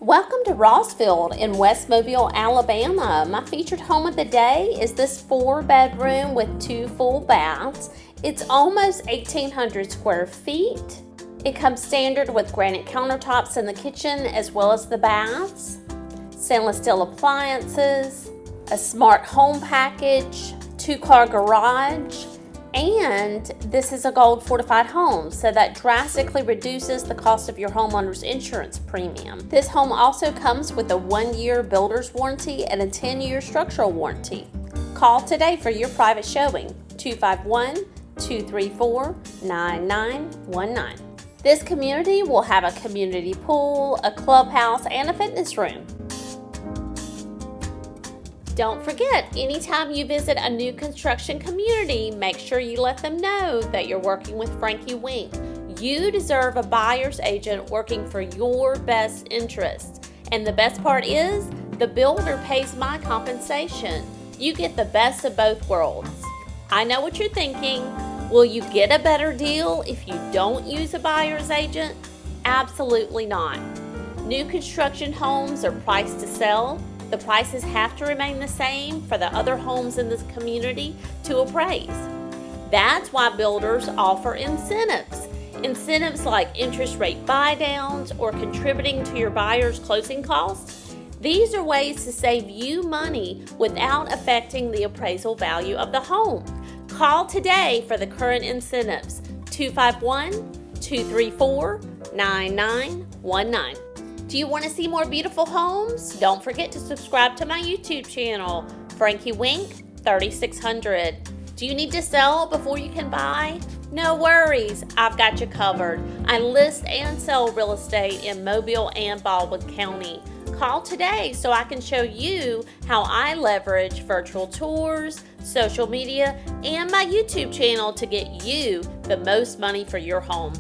Welcome to Rossfield in West Mobile, Alabama. My featured home of the day is this 4-bedroom with 2 full baths. It's almost 1,800 square feet. It comes standard with granite countertops in the kitchen as well as the baths, stainless steel appliances, a smart home package, 2-car garage, and this is a gold fortified home, so that drastically reduces the cost of your homeowner's insurance premium. This home also comes with a 1-year builder's warranty and a 10-year structural warranty. Call today for your private showing, 251-234-9919. This community will have a community pool, a clubhouse, and a fitness room. Don't forget, anytime you visit a new construction community, make sure you let them know that you're working with Frankie Wink. You deserve a buyer's agent working for your best interests. And the best part is, the builder pays my compensation. You get the best of both worlds. I know what you're thinking. Will you get a better deal if you don't use a buyer's agent? Absolutely not. New construction homes are priced to sell. The prices have to remain the same for the other homes in this community to appraise. That's why builders offer incentives. Incentives like interest rate buy-downs or contributing to your buyer's closing costs. These are ways to save you money without affecting the appraisal value of the home. Call today for the current incentives, 251-234-9919. Do you want to see more beautiful homes? Don't forget to subscribe to my YouTube channel, Frankie Wink 3600. Do you need to sell before you can buy? No worries, I've got you covered. I list and sell real estate in Mobile and Baldwin County. Call today so I can show you how I leverage virtual tours, social media, and my YouTube channel to get you the most money for your home.